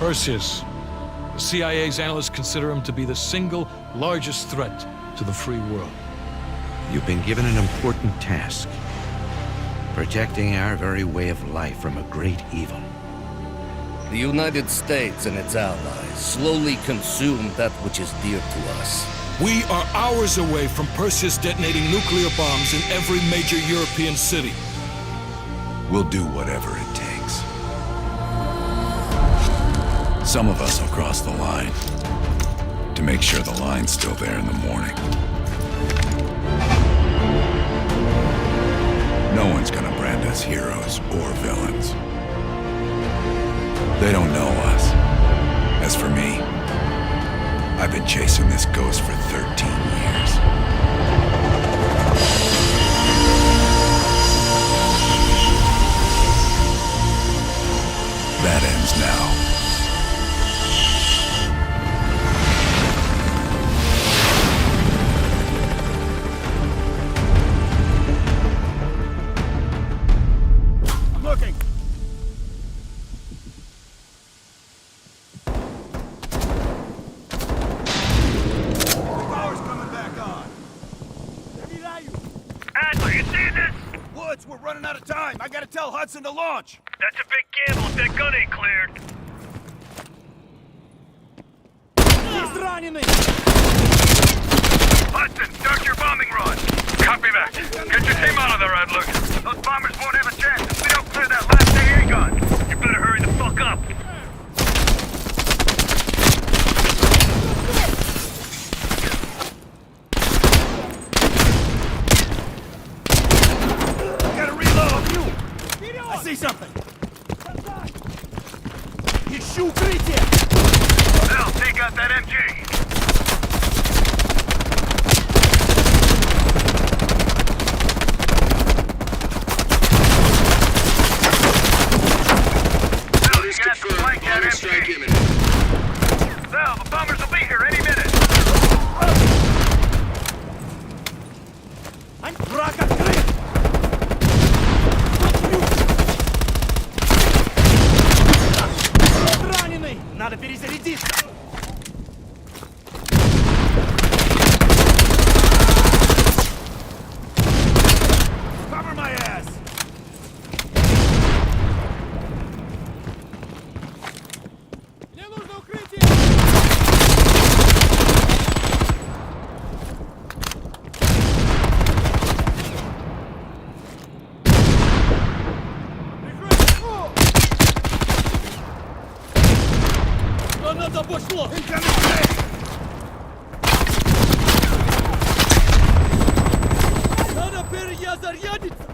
Perseus. The CIA's analysts consider him to be the single largest threat to the free world. You've been given an important task. Protecting our very way of life from a great evil. The United States and its allies slowly consume that which is dear to us. We are hours away from Perseus detonating nuclear bombs in every major European city. We'll do whatever it takes. Some of us will cross the line to make sure the line's still there in the morning. No one's gonna brand us heroes or villains. They don't know us. As for me, I've been chasing this ghost for 13 years. That ends now. I'm looking. Power's coming back on. Adler, you see this? Woods, we're running out of time. I gotta tell Hudson to launch. That's a big gamble if that gun ain't cleared. He's running me. Hudson, start your bombing run. Copy that. Get your team out of there, Adler. Those bombers won't have a chance if we don't clear that last AA gun. You better hurry the fuck up. Gotta reload. I see something. Ищу укрытие. Now, take out that MG. Strike imminent. Now, the bombers will be here any minute. I'm враг открыт. Раненый. Надо перезарядиться. Cover my ass. Мне нужно укрытие. Граната пошло! Надо перезарядиться!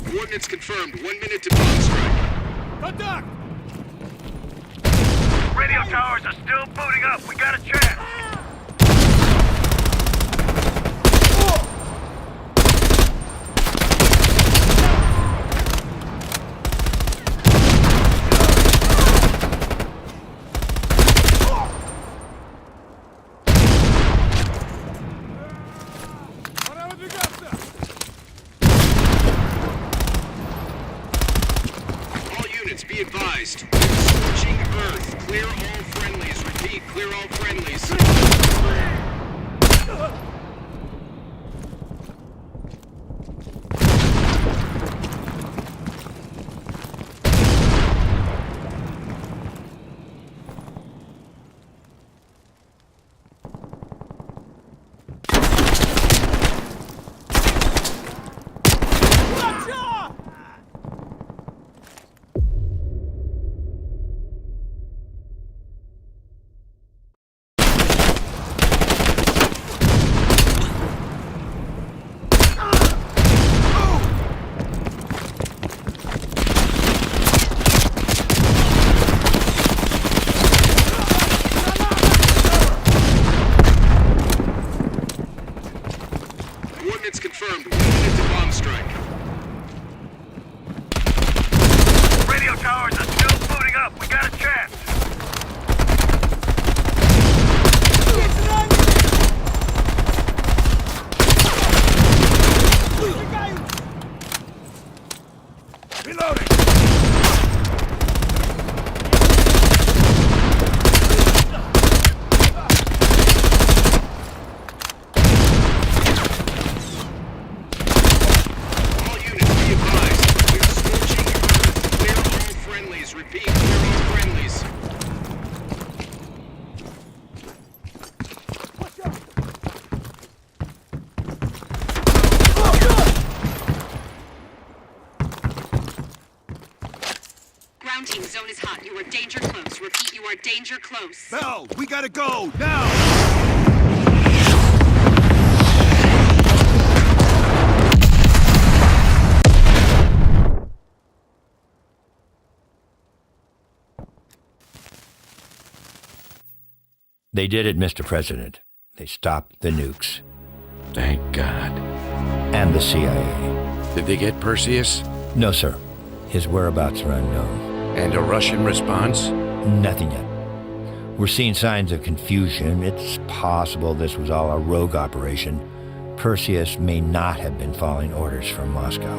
Coordinates confirmed. 1 minute to bomb strike. Контакт! Radio towers are still booting up. We got a chance. Пора выдвигаться! All units be advised. Scorching earth. Clear all friendlies. Repeat, clear all friendlies. are danger close. Bell, we gotta go, now! They did it, Mr. President. They stopped the nukes. Thank God. And the CIA. Did they get Perseus? No, sir. His whereabouts are unknown. And a Russian response? Nothing yet. We're seeing signs of confusion. It's possible this was all a rogue operation. Perseus may not have been following orders from Moscow.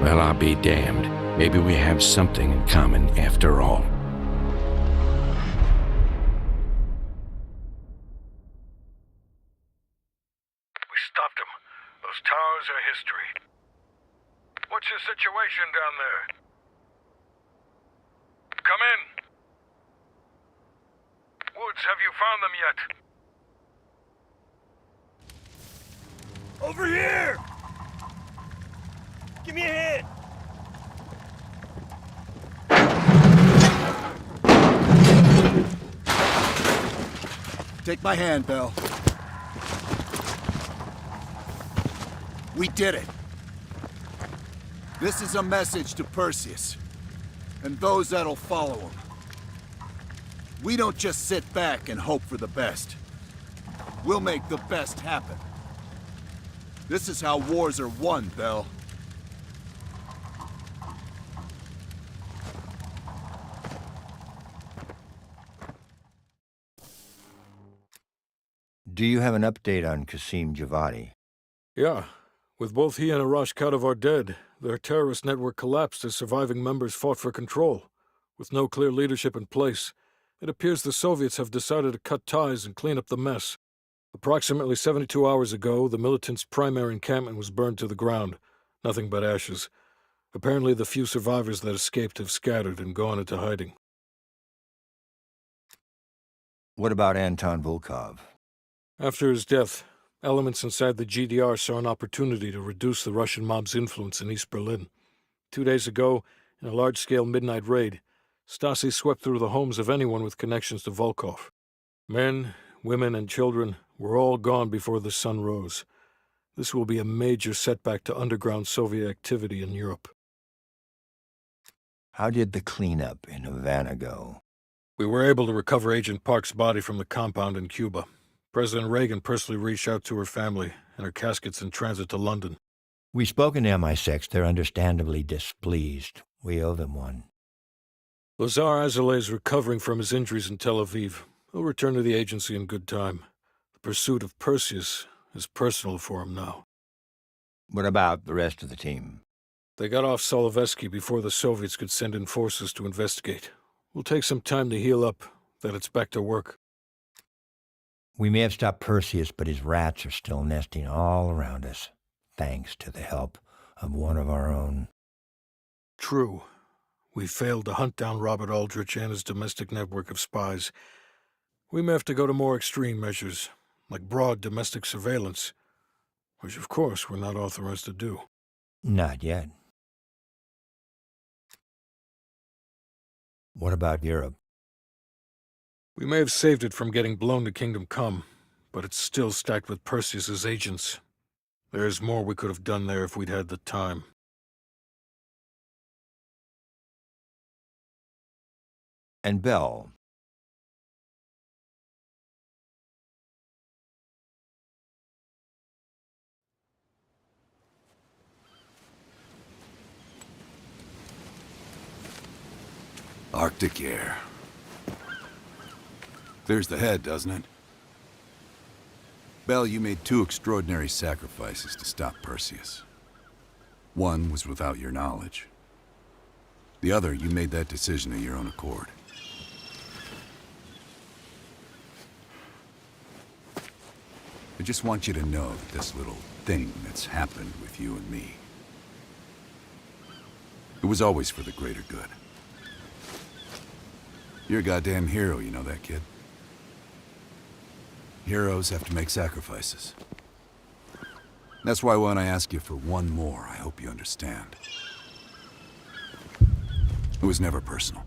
Well, I'll be damned. Maybe we have something in common after all. We stopped them. Those towers are history. What's your situation down there? Come in. Woods, have you found them yet? Over here! Give me a hand! Take my hand, Bell. We did it. This is a message to Perseus, and those that'll follow him. We don't just sit back and hope for the best. We'll make the best happen. This is how wars are won, Bell. Do you have an update on Qasim Javadi? Yeah. With both he and Arash Kadivar dead, their terrorist network collapsed as surviving members fought for control. With no clear leadership in place, it appears the Soviets have decided to cut ties and clean up the mess. Approximately 72 hours ago, the militants' primary encampment was burned to the ground. Nothing but ashes. Apparently the few survivors that escaped have scattered and gone into hiding. What about Anton Volkov? After his death, elements inside the GDR saw an opportunity to reduce the Russian mob's influence in East Berlin. 2 days ago, in a large-scale midnight raid, Stasi swept through the homes of anyone with connections to Volkov. Men, women, and children were all gone before the sun rose. This will be a major setback to underground Soviet activity in Europe. How did the cleanup in Havana go? We were able to recover Agent Park's body from the compound in Cuba. President Reagan personally reached out to her family, and her casket's in transit to London. We've spoken to MI6. They're understandably displeased. We owe them one. Lazar Azaleh is recovering from his injuries in Tel Aviv. He'll return to the agency in good time. The pursuit of Perseus is personal for him now. What about the rest of the team? They got off Solovetsky before the Soviets could send in forces to investigate. We'll take some time to heal up, then it's back to work. We may have stopped Perseus, but his rats are still nesting all around us, thanks to the help of one of our own. True. We failed to hunt down Robert Aldrich and his domestic network of spies. We may have to go to more extreme measures, like broad domestic surveillance, which of course we're not authorized to do. Not yet. What about Europe? We may have saved it from getting blown to Kingdom Come, but it's still stacked with Perseus's agents. There's more we could have done there if we'd had the time. And Bell. Arctic air. Clears the head, doesn't it? Bell, you made 2 extraordinary sacrifices to stop Perseus. One was without your knowledge. The other, you made that decision of your own accord. I just want you to know that this little thing that's happened with you and me, it was always for the greater good. You're a goddamn hero, you know that, kid? Heroes have to make sacrifices. That's why when I ask you for one more, I hope you understand. It was never personal.